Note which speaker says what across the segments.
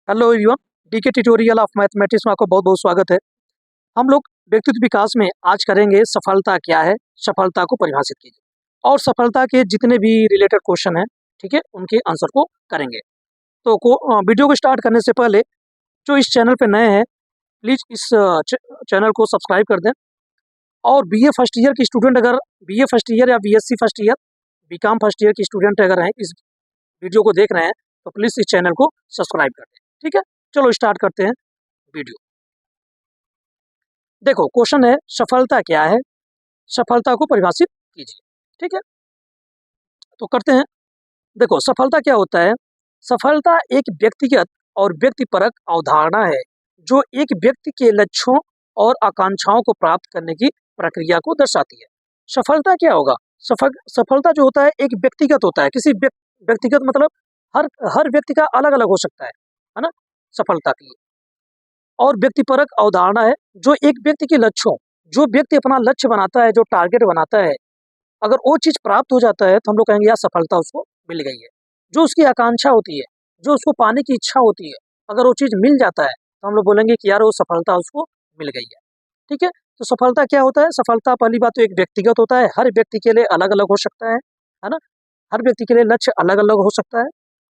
Speaker 1: Hello everyone, DK tutorial of mathematics में आपका बहुत बहुत स्वागत है। हम लोग व्यक्तित्व विकास में आज करेंगे सफलता क्या है, सफलता को परिभाषित कीजिए और सफलता के जितने भी रिलेटेड क्वेश्चन हैं, ठीक है, उनके आंसर को करेंगे। तो वीडियो को स्टार्ट करने से पहले जो इस चैनल पे नए हैं, प्लीज़ इस चैनल को सब्सक्राइब कर दें। और बीए फर्स्ट ईयर की स्टूडेंट अगर बीए फर्स्ट ईयर या BSc first year, BCom first year की स्टूडेंट अगर हैं, इस वीडियो को देख रहे हैं तो प्लीज़ इस चैनल को सब्सक्राइब कर दें। ठीक है, चलो स्टार्ट करते हैं वीडियो। देखो क्वेश्चन है, सफलता क्या है, सफलता को परिभाषित कीजिए। ठीक है, तो करते हैं। देखो सफलता क्या होता है। सफलता एक व्यक्तिगत और व्यक्तिपरक अवधारणा है जो एक व्यक्ति के लक्ष्यों और आकांक्षाओं को प्राप्त करने की प्रक्रिया को दर्शाती है। सफलता क्या होगा, सफलता जो होता है एक व्यक्तिगत होता है। किसी व्यक्तिगत मतलब हर हर व्यक्ति का अलग अलग हो सकता है ना, सफलता के लिए। और व्यक्तिपरक अवधारणा है जो एक व्यक्ति के लक्ष्यों, जो व्यक्ति अपना लक्ष्य बनाता है, जो टारगेट बनाता है, अगर वो चीज़ प्राप्त हो जाता है तो हम लोग कहेंगे यार सफलता उसको मिल गई है। जो उसकी आकांक्षा होती है, जो उसको पाने की इच्छा होती है, अगर वो चीज़ मिल जाता है तो हम लोग बोलेंगे कि यार वो सफलता उसको मिल गई है। ठीक है, तो सफलता क्या होता है। सफलता पहली बात तो एक व्यक्तिगत होता है, हर व्यक्ति के लिए अलग अलग हो सकता है ना। हर व्यक्ति के लिए लक्ष्य अलग अलग हो सकता है।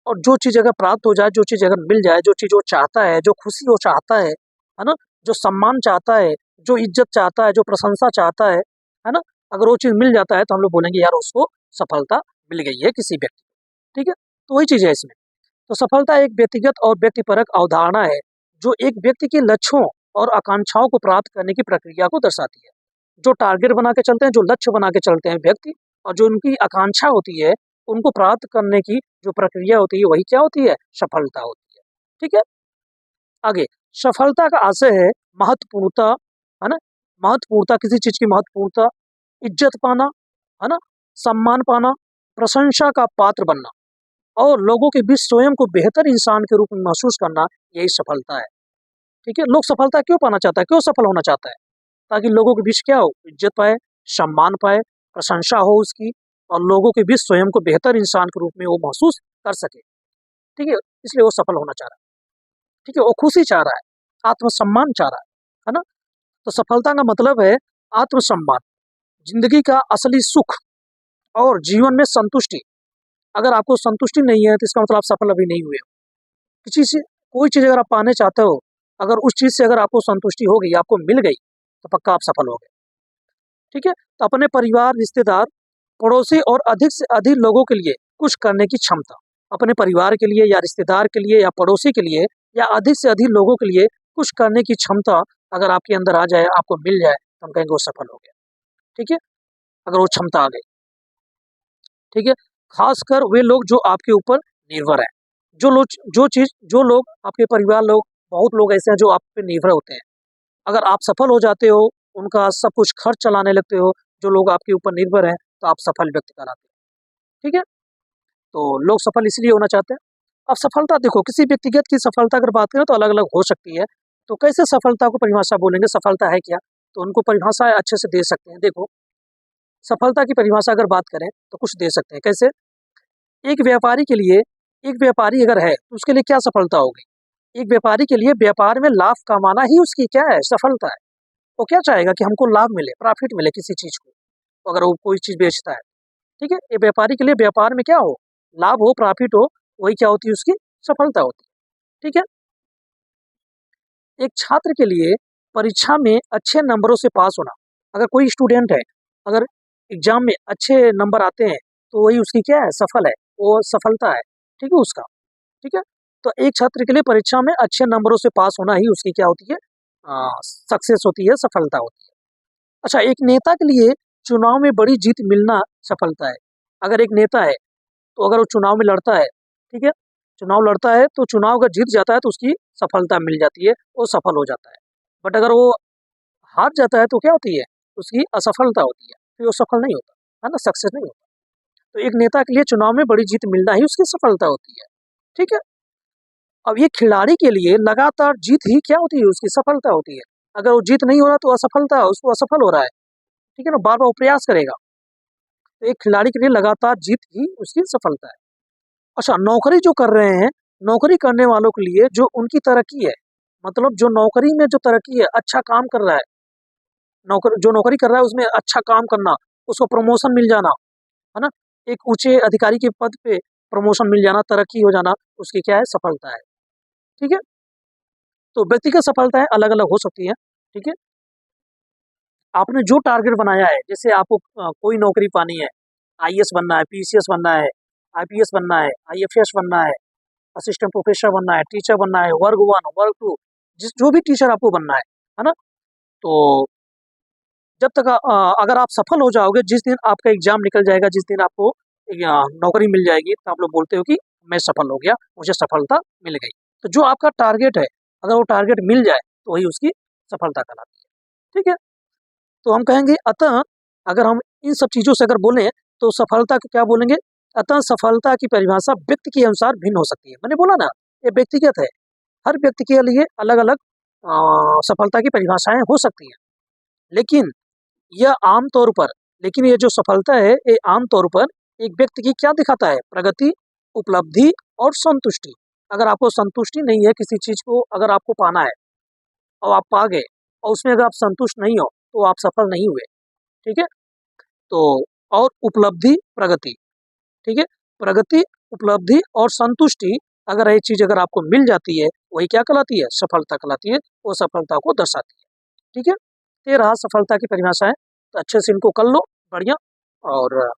Speaker 1: और जो चीज़ अगर प्राप्त हो जाए, जो चीज़ अगर मिल जाए, जो चीज़ वो चाहता है, जो खुशी वो चाहता है ना, जो सम्मान चाहता है, जो इज्जत चाहता है, जो प्रशंसा चाहता है ना, अगर वो चीज़ मिल जाता है तो हम लोग बोलेंगे यार उसको सफलता मिल गई है किसी व्यक्ति को। ठीक है, तो वही चीज़ है इसमें। तो सफलता एक व्यक्तिगत और व्यक्तिपरक अवधारणा है जो एक व्यक्ति के लक्ष्यों और आकांक्षाओं को प्राप्त करने की प्रक्रिया को दर्शाती है। जो टारगेट बना के चलते हैं, जो लक्ष्य बना के चलते हैं व्यक्ति, और जो उनकी आकांक्षा होती है, उनको प्राप्त करने की जो प्रक्रिया होती है वही क्या होती है, सफलता होती है। ठीक है, आगे सफलता का आशय है महत्वपूर्णता, है ना, महत्वपूर्णता, किसी चीज की महत्वपूर्णता, इज्जत पाना, है ना, सम्मान पाना, प्रशंसा का पात्र बनना और लोगों के बीच स्वयं को बेहतर इंसान के रूप में महसूस करना, यही सफलता है। ठीक है, लोग सफलता क्यों पाना चाहता है, क्यों सफल होना चाहता है, ताकि लोगों के बीच क्या हो, इज्जत पाए, सम्मान पाए, प्रशंसा हो उसकी, और लोगों के बीच स्वयं को बेहतर इंसान के रूप में वो महसूस कर सके। ठीक है, इसलिए वो सफल होना चाह रहा है। ठीक है, वो खुशी चाह रहा है, आत्मसम्मान चाह रहा है ना। तो सफलता का मतलब है आत्मसम्मान, जिंदगी का असली सुख और जीवन में संतुष्टि। अगर आपको संतुष्टि नहीं है तो इसका मतलब आप सफल अभी नहीं हुए हो। किसी से कोई चीज़ अगर आप पाने चाहते हो, अगर उस चीज़ से अगर आपको संतुष्टि हो गई, आपको मिल गई, तो पक्का आप सफल हो गए। ठीक है, तो अपने परिवार, रिश्तेदार, पड़ोसी और अधिक से अधिक लोगों के लिए कुछ करने की क्षमता, अपने परिवार के लिए या रिश्तेदार के लिए या पड़ोसी के लिए या अधिक से अधिक लोगों के लिए कुछ करने की क्षमता अगर आपके अंदर आ जाए, आपको मिल जाए, तो हम कहेंगे वो सफल हो गया। ठीक है, अगर वो क्षमता आ गई। ठीक है, खासकर वे लोग जो आपके ऊपर निर्भर है, जो लोग आपके परिवार लोग, बहुत लोग ऐसे हैं जो आप पे निर्भर होते हैं। अगर आप सफल हो जाते हो, उनका सब कुछ खर्च चलाने लगते हो, जो लोग आपके ऊपर निर्भर हैं, तो आप सफल व्यक्ति कहलाते हो। ठीक है, तो लोग सफल इसलिए होना चाहते हैं। अब सफलता देखो, किसी व्यक्तिगत की सफलता अगर बात करें तो अलग अलग हो सकती है। तो कैसे सफलता को परिभाषा बोलेंगे, सफलता है क्या, तो उनको परिभाषा अच्छे से दे सकते हैं। देखो सफलता की परिभाषा अगर बात करें तो कुछ दे सकते हैं। कैसे, एक व्यापारी के लिए, एक व्यापारी अगर है तो उसके लिए क्या सफलता होगी। एक व्यापारी के लिए व्यापार में लाभ कमाना ही उसकी क्या है, सफलता है। वो क्या चाहेगा कि हमको लाभ मिले, प्रॉफिट मिले किसी चीज को, अगर वो कोई चीज बेचता है। ठीक है, ये व्यापारी के लिए व्यापार में क्या हो, लाभ हो, प्रॉफिट हो, वही क्या होती है, उसकी सफलता होती है। ठीक है, एक छात्र के लिए परीक्षा में अच्छे नंबरों से पास होना, अगर कोई स्टूडेंट है, अगर एग्जाम में अच्छे नंबर आते हैं तो वही उसकी क्या है, सफल है, वो सफलता है। ठीक है उसका। ठीक है, तो एक छात्र के लिए परीक्षा में अच्छे नंबरों से पास होना ही उसकी क्या होती है, सक्सेस होती है, सफलता होती है। अच्छा, एक नेता के लिए चुनाव में बड़ी जीत मिलना सफलता है। अगर एक नेता है तो अगर वो चुनाव में लड़ता है, ठीक है, चुनाव लड़ता है तो चुनाव अगर जीत जाता है तो उसकी सफलता मिल जाती है, वो सफल हो जाता है। बट अगर वो हार जाता है तो क्या होती है, उसकी असफलता होती है, फिर वो सफल नहीं होता, है ना, सक्सेस नहीं होता। तो एक नेता के लिए चुनाव में बड़ी जीत मिलना ही उसकी सफलता होती है। ठीक है, अब ये खिलाड़ी के लिए लगातार जीत ही क्या होती है, उसकी सफलता होती है। अगर वो जीत नहीं हो रहा तो असफलता है, उसको असफल हो रहा है। ठीक है ना, बार बार वो प्रयास करेगा। तो एक खिलाड़ी के लिए लगातार जीत ही उसकी सफलता है। अच्छा, नौकरी जो कर रहे हैं नौकरी करने वालों के लिए जो उनकी तरक्की है, मतलब जो नौकरी में जो तरक्की है, अच्छा काम कर रहा है, जो नौकरी कर रहा है उसमें अच्छा काम करना, उसको प्रमोशन मिल जाना, है ना, एक ऊंचे अधिकारी के पद पे प्रमोशन मिल जाना, तरक्की हो जाना, उसकी क्या है, सफलता है। ठीक है, तो व्यक्तिगत सफलताएं अलग अलग हो सकती है। ठीक है, आपने जो टारगेट बनाया है, जैसे आपको कोई नौकरी पानी है, आईएएस बनना है, पीसीएस बनना है, आईपीएस बनना है, आईएफएस बनना है, असिस्टेंट प्रोफेसर बनना है, टीचर बनना है, वर्ग 1 वर्ग 2, जिस जो भी टीचर आपको बनना है ना, तो जब तक अगर आप सफल हो जाओगे, जिस दिन आपका एग्जाम निकल जाएगा, जिस दिन आपको नौकरी मिल जाएगी, तो आप लोग बोलते हो कि मैं सफल हो गया, मुझे सफलता मिल गई। तो जो आपका टारगेट है, अगर वो टारगेट मिल जाए तो वही उसकी सफलता कहलाती है। ठीक है, तो हम कहेंगे अतः, अगर हम इन सब चीज़ों से अगर बोलें तो सफलता को क्या बोलेंगे, अतः सफलता की परिभाषा व्यक्ति के अनुसार भिन्न हो सकती है। मैंने बोला ना, ये व्यक्तिगत है, हर व्यक्ति के लिए अलग अलग सफलता की परिभाषाएं हो सकती हैं, लेकिन यह आम तौर पर, लेकिन ये जो सफलता है, ये आम तौर पर एक व्यक्ति की क्या दिखाता है, प्रगति, उपलब्धि और संतुष्टि। अगर आपको संतुष्टि नहीं है किसी चीज को, अगर आपको पाना है और आप पा गए और उसमें अगर आप संतुष्ट नहीं हो तो आप सफल नहीं हुए। ठीक है, तो और उपलब्धि, प्रगति, ठीक है, प्रगति, उपलब्धि और संतुष्टि, अगर ये चीज अगर आपको मिल जाती है, वही क्या कहलाती है, सफलता कहलाती है, वो सफलता को दर्शाती है। ठीक है, ये रहा सफलता की परिभाषा है, तो अच्छे से इनको कर लो, बढ़िया। और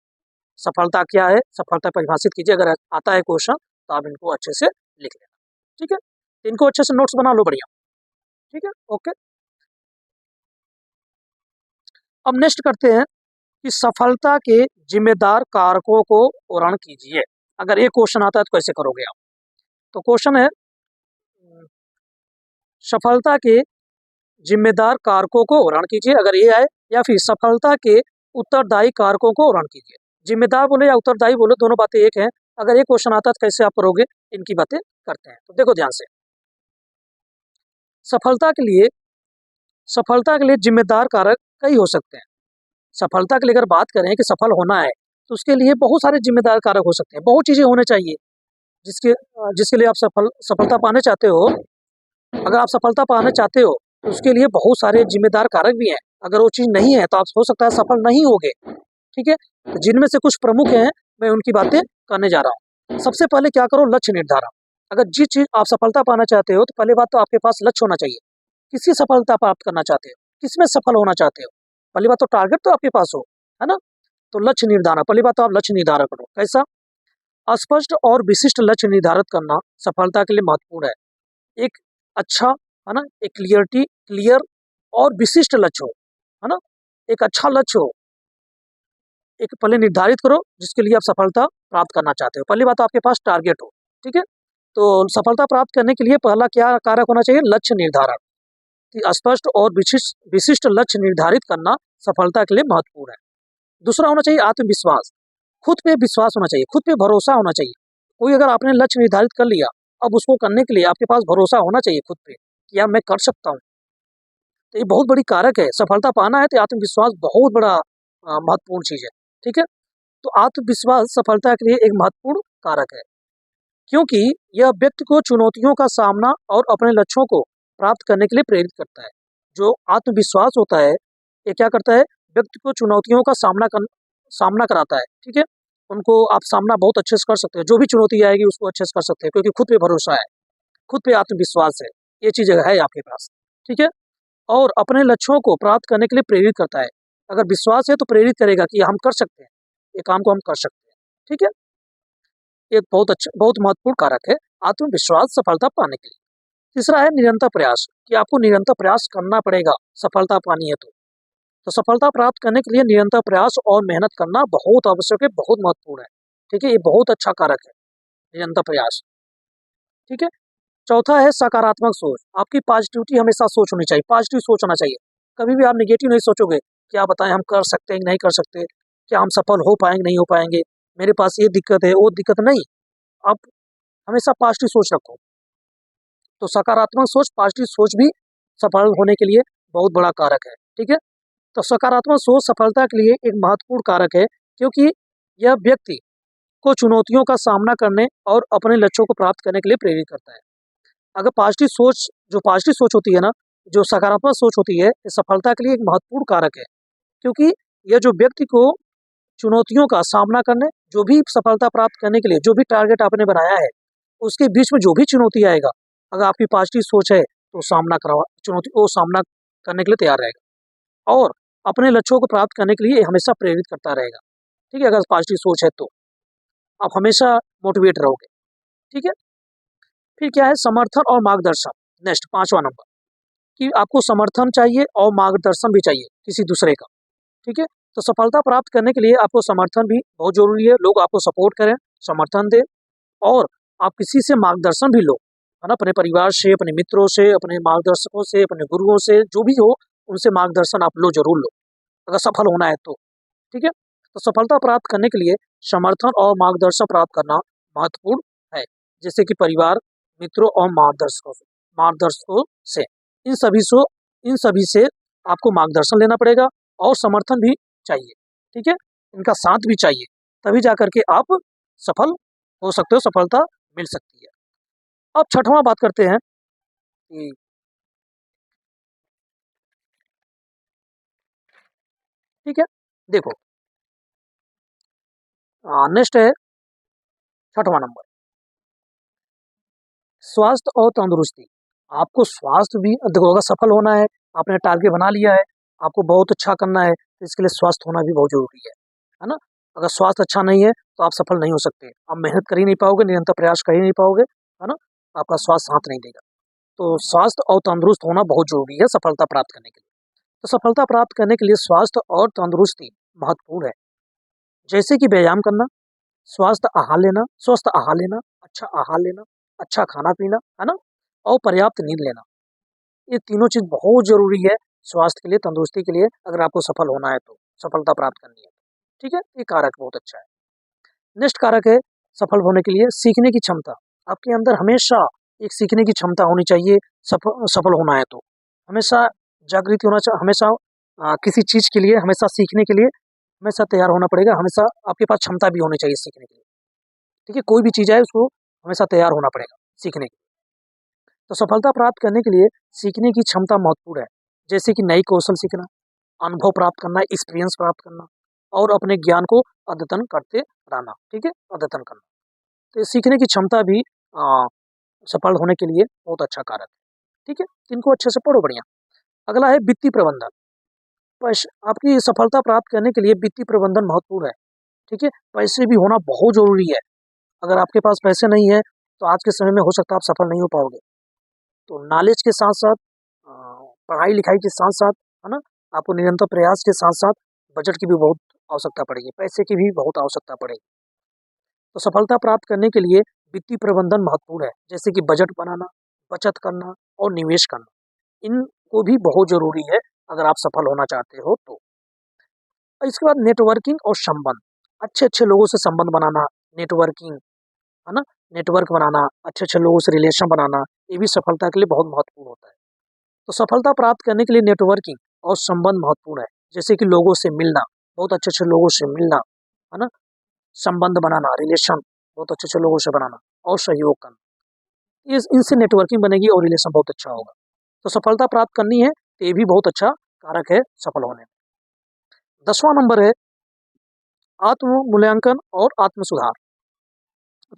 Speaker 1: सफलता क्या है, सफलता परिभाषित कीजिए, अगर आता है क्वेश्चन तो आप इनको अच्छे से लिख लेना। ठीक है, इनको अच्छे से नोट्स बना लो, बढ़िया। ठीक है, ओके। अब नेक्स्ट करते हैं कि सफलता के जिम्मेदार कारकों को वर्णन कीजिए। अगर ये क्वेश्चन आता है तो कैसे करोगे आप, तो क्वेश्चन है सफलता के जिम्मेदार कारकों को वर्णन कीजिए, अगर ये आए, या फिर सफलता के उत्तरदायी कारकों को वर्णन कीजिए। जिम्मेदार बोले या उत्तरदायी बोले, दोनों बातें एक हैं। अगर ये क्वेश्चन आता है तो कैसे आप करोगे, इनकी बातें करते हैं। तो देखो ध्यान से, सफलता के लिए जिम्मेदार कारक कई हो सकते हैं। सफलता के लिए अगर बात करें कि सफल होना है, तो उसके लिए बहुत सारे जिम्मेदार कारक हो सकते हैं, बहुत चीजें होने चाहिए जिसके जिसके लिए आप सफलता पाने चाहते हो। अगर आप सफलता पाना चाहते हो तो उसके लिए बहुत सारे जिम्मेदार कारक भी हैं। अगर वो चीज़ नहीं है तो आप हो सकता है सफल नहीं होगे। ठीक है, तो जिनमें से कुछ प्रमुख हैं, मैं उनकी बातें करने जा रहा हूँ। सबसे पहले क्या करो, लक्ष्य निर्धारण। अगर जिस चीज़ आप सफलता पाना चाहते हो, तो पहली बात तो आपके पास लक्ष्य होना चाहिए। किसी सफलता प्राप्त करना चाहते हो, किसमें सफल होना चाहते हो, पहली बात तो टारगेट तो आपके पास हो, है ना। तो लक्ष्य निर्धारण, पहली बात तो आप लक्ष्य निर्धारण करो। कैसा, स्पष्ट और विशिष्ट लक्ष्य निर्धारित करना सफलता के लिए महत्वपूर्ण है। एक अच्छा, है ना, एक क्लियर और विशिष्ट लक्ष्य हो, है ना, एक अच्छा लक्ष्य हो, एक पहले निर्धारित करो जिसके लिए आप सफलता प्राप्त करना चाहते हो। पहली बात तो आपके पास टारगेट हो। ठीक है, तो सफलता प्राप्त करने के लिए पहला क्या कारक होना चाहिए, लक्ष्य निर्धारण। कि स्पष्ट और विशिष्ट लक्ष्य निर्धारित करना सफलता के लिए महत्वपूर्ण है। दूसरा होना चाहिए आत्मविश्वास। खुद पे विश्वास होना चाहिए, खुद पे भरोसा होना चाहिए। कोई अगर आपने लक्ष्य निर्धारित कर लिया, अब उसको करने के लिए आपके पास भरोसा होना चाहिए खुद पे कि यार मैं कर सकता हूँ। तो ये बहुत बड़ी कारक है, सफलता पाना है तो आत्मविश्वास बहुत बड़ा महत्वपूर्ण चीज है। ठीक है, तो आत्मविश्वास सफलता के लिए एक महत्वपूर्ण कारक है, क्योंकि यह व्यक्ति को चुनौतियों का सामना और अपने लक्ष्यों को प्राप्त करने के लिए प्रेरित करता है। जो आत्मविश्वास होता है, ये क्या करता है, व्यक्ति को चुनौतियों का सामना कराता है। ठीक है, उनको आप सामना बहुत अच्छे से कर सकते हो, जो भी चुनौती आएगी उसको अच्छे से कर सकते हैं, क्योंकि खुद पे भरोसा है, खुद पे आत्मविश्वास है, ये चीज है आपके पास। ठीक है, और अपने लक्ष्यों को प्राप्त करने के लिए प्रेरित करता है। अगर विश्वास है तो प्रेरित करेगा कि हम कर सकते हैं, ये काम को हम कर सकते हैं। ठीक है, एक बहुत अच्छा, बहुत महत्वपूर्ण कारक है आत्मविश्वास सफलता पाने के लिए। तीसरा है निरंतर प्रयास, कि आपको निरंतर प्रयास करना पड़ेगा सफलता पानी है तो सफलता प्राप्त करने के लिए निरंतर प्रयास और मेहनत करना बहुत आवश्यक है, बहुत महत्वपूर्ण है। ठीक है, ये बहुत अच्छा कारक है, निरंतर प्रयास। ठीक है, चौथा है सकारात्मक सोच। आपकी पॉजिटिविटी हमेशा सोच होनी चाहिए, पॉजिटिव सोच होना चाहिए। कभी भी आप निगेटिव नहीं सोचोगे, क्या बताएं हम कर सकते हैं नहीं कर सकते, क्या हम सफल हो पाएंगे नहीं हो पाएंगे, मेरे पास ये दिक्कत है वो दिक्कत नहीं। आप हमेशा पॉजिटिव सोच रखो। तो सकारात्मक सोच, पॉजिटिव सोच भी सफल होने के लिए बहुत बड़ा कारक है। ठीक है, तो सकारात्मक सोच सफलता के लिए एक महत्वपूर्ण कारक है, क्योंकि यह व्यक्ति को चुनौतियों का सामना करने और अपने लक्ष्यों को प्राप्त करने के लिए प्रेरित करता है। अगर पॉजिटिव सोच होती है ना, जो सकारात्मक सोच होती है, ये सफलता के लिए एक महत्वपूर्ण कारक है, क्योंकि यह जो व्यक्ति को चुनौतियों का सामना करने, जो भी सफलता प्राप्त करने के लिए जो भी टारगेट आपने बनाया है, उसके बीच में जो भी चुनौती आएगा, अगर आपकी पॉजिटिव सोच है तो चुनौती को सामना करने के लिए तैयार रहेगा और अपने लक्ष्यों को प्राप्त करने के लिए हमेशा प्रेरित करता रहेगा। ठीक है, अगर पॉजिटिव सोच है तो आप हमेशा मोटिवेट रहोगे। ठीक है, फिर क्या है, समर्थन और मार्गदर्शन। नेक्स्ट 5वां नंबर, कि आपको समर्थन चाहिए और मार्गदर्शन भी चाहिए किसी दूसरे का। ठीक है, तो सफलता प्राप्त करने के लिए आपको समर्थन भी बहुत जरूरी है, लोग आपको सपोर्ट करें, समर्थन दें, और आप किसी से मार्गदर्शन भी लो, है ना, अपने परिवार से, अपने मित्रों से, अपने मार्गदर्शकों से, अपने गुरुओं से, जो भी हो, उनसे मार्गदर्शन आप लो, जरूर लो, अगर सफल होना है तो। ठीक है, तो सफलता प्राप्त करने के लिए समर्थन और मार्गदर्शन प्राप्त करना महत्वपूर्ण है, जैसे कि परिवार, मित्रों और मार्गदर्शकों से इन सभी से आपको मार्गदर्शन लेना पड़ेगा और समर्थन भी चाहिए। ठीक है, इनका साथ भी चाहिए, तभी जाकर के आप सफल हो सकते हो, सफलता मिल सकती है। अब 6वां बात करते हैं कि ठीक है, देखो, नेक्स्ट है 6वां नंबर, स्वास्थ्य और तंदुरुस्ती। आपको स्वास्थ्य भी देखो, अगर सफल होना है, आपने टारगेट बना लिया है, आपको बहुत अच्छा करना है, तो इसके लिए स्वास्थ्य होना भी बहुत जरूरी है ना। अगर स्वास्थ्य अच्छा नहीं है तो आप सफल नहीं हो सकते, आप मेहनत कर ही नहीं पाओगे, निरंतर प्रयास कर ही नहीं पाओगे, है ना, आपका स्वास्थ्य साथ नहीं देगा। तो स्वास्थ्य और तंदुरुस्त होना बहुत जरूरी है सफलता प्राप्त करने के लिए। तो सफलता प्राप्त करने के लिए स्वास्थ्य और तंदुरुस्ती महत्वपूर्ण है, जैसे कि व्यायाम करना, स्वस्थ आहार लेना, अच्छा आहार लेना, अच्छा खाना पीना, है ना, और पर्याप्त नींद लेना। ये तीनों चीज बहुत जरूरी है स्वास्थ्य के लिए, तंदुरुस्ती के लिए, अगर आपको सफल होना है तो, सफलता प्राप्त करनी है। ठीक है, ये कारक बहुत अच्छा है। नेक्स्ट कारक है सफल होने के लिए सीखने की क्षमता। आपके अंदर हमेशा एक सीखने की क्षमता होनी चाहिए, सफल होना है तो हमेशा जागृति होना चाहिए, हमेशा किसी चीज के लिए, हमेशा सीखने के लिए हमेशा तैयार होना पड़ेगा, हमेशा आपके पास क्षमता भी होनी चाहिए सीखने के लिए। ठीक है, कोई भी चीज है उसको हमेशा तैयार होना पड़ेगा सीखने के लिए। तो सफलता प्राप्त करने के लिए सीखने की क्षमता महत्वपूर्ण है, जैसे कि नई कौशल सीखना, अनुभव प्राप्त करना, एक्सपीरियंस प्राप्त करना, और अपने ज्ञान को अद्यतन करते रहना। ठीक है, अद्यतन करना, तो ये सीखने की क्षमता भी सफल होने के लिए बहुत अच्छा कारक है। ठीक है, इनको अच्छे से पढ़ो, बढ़िया। अगला है वित्तीय प्रबंधन। आपकी सफलता प्राप्त करने के लिए वित्तीय प्रबंधन महत्वपूर्ण है। ठीक है, पैसे भी होना बहुत जरूरी है, अगर आपके पास पैसे नहीं है तो आज के समय में हो सकता है आप सफल नहीं हो पाओगे। तो नॉलेज के साथ साथ, पढ़ाई लिखाई के साथ साथ, है ना, आपको निरंतर प्रयास के साथ साथ बजट की भी बहुत आवश्यकता पड़ेगी, पैसे की भी बहुत आवश्यकता पड़ेगी। तो सफलता प्राप्त करने के लिए वित्तीय प्रबंधन महत्वपूर्ण है, जैसे कि बजट बनाना, बचत करना और निवेश करना, इनको भी बहुत जरूरी है अगर आप सफल होना चाहते हो तो। और इसके बाद नेटवर्किंग और संबंध, अच्छे अच्छे लोगों से संबंध बनाना, नेटवर्किंग, है ना, नेटवर्क बनाना, अच्छे अच्छे लोगों से रिलेशन बनाना, ये भी सफलता के लिए बहुत महत्वपूर्ण होता है। तो सफलता प्राप्त करने के लिए नेटवर्किंग और संबंध महत्वपूर्ण है, जैसे कि लोगों से मिलना, बहुत अच्छे अच्छे लोगों से मिलना, है ना, संबंध बनाना, रिलेशन बहुत अच्छे अच्छे लोगों से बनाना और सहयोग करना, इनसे नेटवर्किंग बनेगी और रिलेशन बहुत अच्छा होगा। तो सफलता प्राप्त करनी है तो ये भी बहुत अच्छा कारक है सफल होने में। 10वां नंबर है आत्म मूल्यांकन और आत्म सुधार।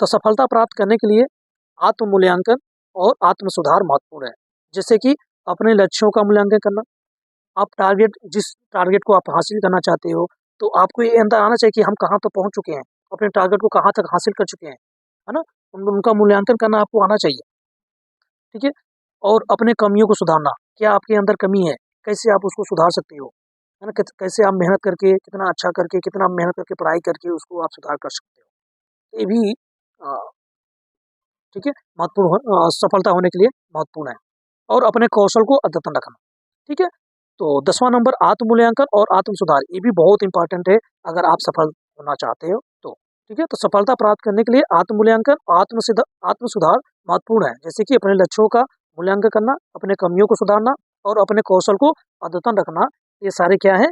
Speaker 1: तो सफलता प्राप्त करने के लिए आत्म मूल्यांकन और आत्म सुधार महत्वपूर्ण है, जैसे कि अपने लक्ष्यों का मूल्यांकन करना। आप जिस टारगेट को आप हासिल करना चाहते हो, तो आपको ये अंदर आना चाहिए कि हम कहाँ तक पहुंच चुके हैं, अपने टारगेट को कहाँ तक हासिल कर चुके हैं, है ना, उनका मूल्यांकन करना आपको आना चाहिए। ठीक है, और अपने कमियों को सुधारना, क्या आपके अंदर कमी है, कैसे आप उसको सुधार सकते हो, है ना, कैसे आप मेहनत करके, कितना अच्छा करके, कितना मेहनत करके, पढ़ाई करके उसको आप सुधार कर सकते हो। ये भी अ, ठीक है, सफलता होने के लिए महत्वपूर्ण है, और अपने कौशल को अद्यतन रखना। ठीक है, तो 10वां नंबर आत्म मूल्यांकन और आत्म सुधार, ये भी बहुत इंपॉर्टेंट है अगर आप सफल होना चाहते हो तो। ठीक है, तो सफलता प्राप्त करने के लिए आत्म मूल्यांकन, आत्म सुधार महत्वपूर्ण है, जैसे कि अपने लक्ष्यों का मूल्यांकन करना, अपने कमियों को सुधारना और अपने कौशल को अद्यतन रखना, ये सारे क्या है,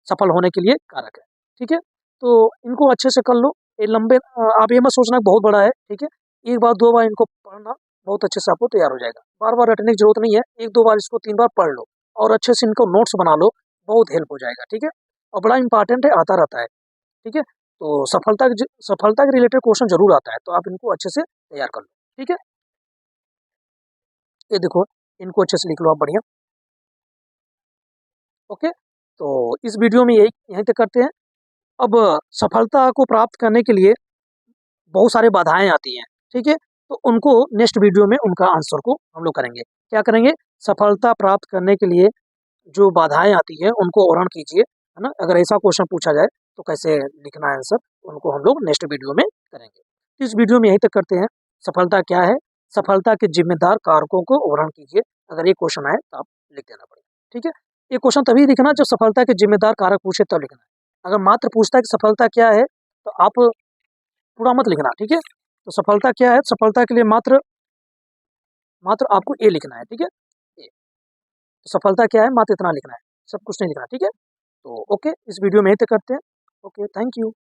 Speaker 1: सफल होने के लिए कारक है। ठीक है, तो इनको अच्छे से कर लो, ये लंबे आप ये मत सोचना कि बहुत बड़ा है, ठीक है। एक बार 2 बार इनको पढ़ना, बहुत अच्छे से आपको तैयार हो जाएगा। बार-बार रटने की ज़रूरत नहीं है, 1-2 बार इसको 3 बार पढ़ लो और अच्छे से इनको नोट्स बना लो, बहुत हेल्प हो जाएगा, ठीक है। और बड़ा इम्पोर्टेंट है, आता रहता है, ठीक है। तो सफलता के रिलेटेड क्वेश्चन ज़रूर आता है, तो आप इनको अच्छे से तैयार कर लो, ठीक है। ये देखो, इनको अच्छे से लिख लो आप बढ़िया, ओके। तो इस वीडियो में यहीं तक करते हैं। अब सफलता को प्राप्त करने के लिए बहुत सारी बाधाएँ आती हैं, ठीक है? तो उनको नेक्स्ट वीडियो में उनका आंसर को हम लोग करेंगे। क्या करेंगे? सफलता प्राप्त करने के लिए जो बाधाएँ आती हैं, उनको वर्णन कीजिए, है ना? अगर ऐसा क्वेश्चन पूछा जाए, तो कैसे लिखना है आंसर, उनको हम लोग नेक्स्ट वीडियो में करेंगे। तो इस वीडियो में यहीं तक करते हैं। सफलता क्या है? सफलता के जिम्मेदार कारकों को वर्णन कीजिए। अगर ये क्वेश्चन आए, तो आप लिख देना पड़ेगा, ठीक है? ये क्वेश्चन तभी लिखना जब सफलता के जिम्मेदार कारक पूछे तब लिखना है। अगर मात्र पूछता है कि सफलता क्या है, तो आप पूरा मत लिखना, ठीक है। तो सफलता क्या है? सफलता के लिए मात्र मात्र आपको ए लिखना है, ठीक है। ए, तो सफलता क्या है? मात्र इतना लिखना है, सब कुछ नहीं लिखना, ठीक है। तो ओके, इस वीडियो में यहीं तक करते हैं। Okay, thank you.